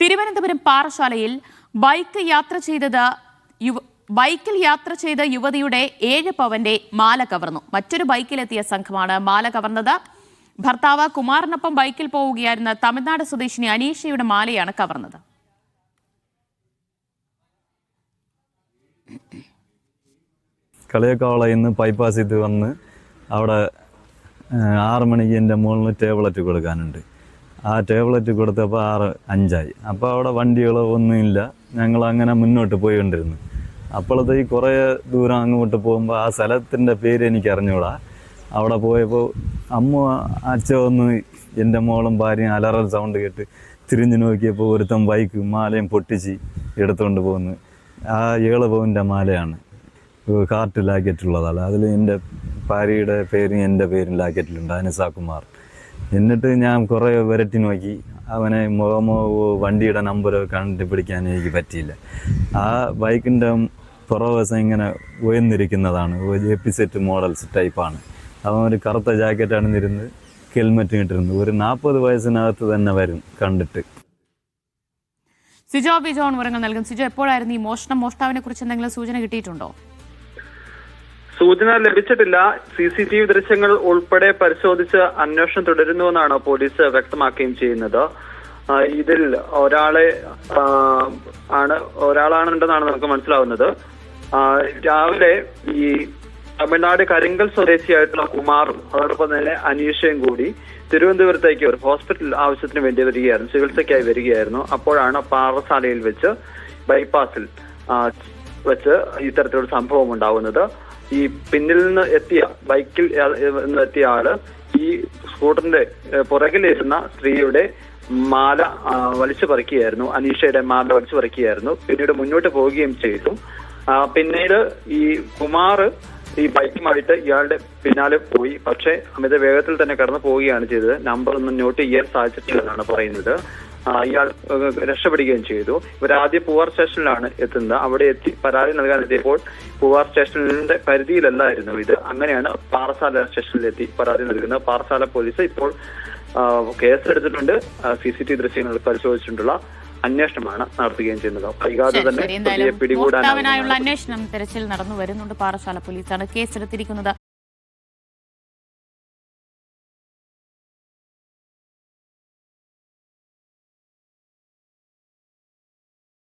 തിരുവനന്തപുരം പാറശാലയിൽ ബൈക്കിൽ യാത്ര ചെയ്ത യുവതിയുടെ 7 പവന്റെ മാല കവർന്നു. മറ്റൊരു ബൈക്കിലെത്തിയ സംഘമാണ് മാല കവർന്നത്. ഭർത്താവ് കുമാറിനൊപ്പം ബൈക്കിൽ പോവുകയായിരുന്ന തമിഴ്നാട് സ്വദേശിനി അനീഷയുടെ മാലയാണ് കവർന്നത്. കളിയക്കാവളയിൽ നിന്ന് ബൈപ്പാസ് ചെയ്ത് വന്ന് അവിടെ 6 മണിക്ക് എൻ്റെ മുകളിൽ ടേബിളറ്റ് കൊടുക്കാനുണ്ട്. ആ ടേബിളറ്റ് കൊടുത്തപ്പോൾ 6:05 അപ്പോൾ അവിടെ വണ്ടികളോ ഒന്നുമില്ല. ഞങ്ങൾ അങ്ങനെ മുന്നോട്ട് പോയിക്കൊണ്ടിരുന്നു. അപ്പോഴത്തേക്ക് കുറേ ദൂരം അങ്ങോട്ട് പോകുമ്പോൾ ആ സ്ഥലത്തിൻ്റെ പേര് എനിക്ക് അറിഞ്ഞുകൂടാ. അവിടെ പോയപ്പോൾ അമ്മ അച്ഛൻ ഒന്ന് എൻ്റെ മോളും ഭാര്യയും അലറൽ സൗണ്ട് കേട്ട് തിരിഞ്ഞു നോക്കിയപ്പോൾ ഒരുത്തൻ ബൈക്ക് മാലയും പൊട്ടിച്ച് എടുത്തുകൊണ്ട് പോകുന്നു. ആ 7 പവൻ്റെ മാലയാണ് കാർട്ടിലാക്കിയിട്ടുള്ളതാണ്. അതിൽ എൻ്റെ ഭാര്യയുടെ പേരും എൻ്റെ പേരും ലാക്കറ്റിലുണ്ട്, അനിസ കുമാർ. എന്നിട്ട് ഞാൻ കുറേ വരട്ടി നോക്കി. അവനെ മുഖമോ വണ്ടിയുടെ നമ്പരോ കണ്ടുപിടിക്കാൻ എനിക്ക് പറ്റിയില്ല. ആ ബൈക്കിൻ്റെ പുറവശം ഇങ്ങനെ ഉയർന്നിരിക്കുന്നതാണ്, എപ്പിസെറ്റ് മോഡൽസ് ടൈപ്പാണ്. അവൻ ഒരു കറുത്ത ജാക്കറ്റ് അണിഞ്ഞിരുന്ന് ഹെൽമെറ്റ് ഇട്ടിരുന്നു. ഒരു 40 വയസ്സിനകത്ത് തന്നെ വരും കണ്ടിട്ട്. സിജോ ബി ജോൺ വിവരങ്ങൾ നൽകും. സിജോ, എപ്പോഴായിരുന്നു ഈ മോഷ്ടാവിനെ കുറിച്ച് എന്തെങ്കിലും സൂചന കിട്ടിയിട്ടുണ്ടോ? സൂചന ലഭിച്ചിട്ടില്ല. CCTV ദൃശ്യങ്ങൾ ഉൾപ്പെടെ പരിശോധിച്ച് അന്വേഷണം തുടരുന്നുവെന്നാണ് പോലീസ് വ്യക്തമാക്കുകയും ചെയ്യുന്നത്. ഇതിൽ ഒരാളാണെന്നാണ് നമുക്ക് മനസ്സിലാവുന്നത്. രാവിലെ ഈ തമിഴ്നാട് കരിങ്കൽ സ്വദേശിയായിട്ടുള്ള കുമാറും അതോടൊപ്പം തന്നെ അനീഷയും കൂടി തിരുവനന്തപുരത്തേക്ക് ഒരു ഹോസ്പിറ്റൽ ആവശ്യത്തിന് വേണ്ടി വരികയായിരുന്നു, ചികിത്സയ്ക്കായി വരികയായിരുന്നു. അപ്പോഴാണ് പാറശാലയിൽ വെച്ച് ബൈപ്പാസിൽ വെച്ച് ഇത്തരത്തിലൊരു സംഭവം ഉണ്ടാവുന്നത്. ഈ പിന്നിൽ നിന്ന് എത്തിയ ബൈക്കിൽ നിന്ന് എത്തിയ ആള് ഈ സ്കൂട്ടറിന്റെ പുറകിലിരുന്ന സ്ത്രീയുടെ മാല വലിച്ചു പറിക്കുകയായിരുന്നു, അനീഷയുടെ മാല വലിച്ചു പറിക്കുകയായിരുന്നു. പിന്നീട് മുന്നോട്ട് പോവുകയും ചെയ്തു. പിന്നീട് ഈ കുമാർ ഈ ബൈക്കുമായിട്ട് ഇയാളുടെ പിന്നാലെ പോയി. പക്ഷേ അമിത വേഗത്തിൽ തന്നെ കടന്നു പോവുകയാണ് ചെയ്തത്. നമ്പർ ഒന്നും നോട്ട് ചെയ്യാൻ സാധിച്ചിട്ടില്ലെന്നാണ് പറയുന്നത്. ഇയാൾ രക്ഷപ്പെടുകയും ചെയ്തു. ഇവരാദ്യം പൂവാർ സ്റ്റേഷനിലാണ് എത്തുന്നത്. അവിടെ എത്തി പരാതി നൽകാൻ എത്തിയപ്പോൾ പൂവാർ സ്റ്റേഷനിന്റെ പരിധിയിലല്ലായിരുന്നു ഇത്. അങ്ങനെയാണ് പാറശാല സ്റ്റേഷനിലെത്തി പരാതി നൽകുന്നത്. പാറശാല പോലീസ് ഇപ്പോൾ കേസെടുത്തിട്ടുണ്ട്. CCTV ദൃശ്യങ്ങൾ പരിശോധിച്ചിട്ടുള്ള അന്വേഷണമാണ് നടത്തുകയും ചെയ്യുന്നത്. വൈകാതെ തന്നെ പിടികൂടാനായുള്ള അന്വേഷണം തെരച്ചിൽ നടന്നു വരുന്നുണ്ട്. പാറശാല പോലീസാണ് കേസെടുത്തിരിക്കുന്നത്.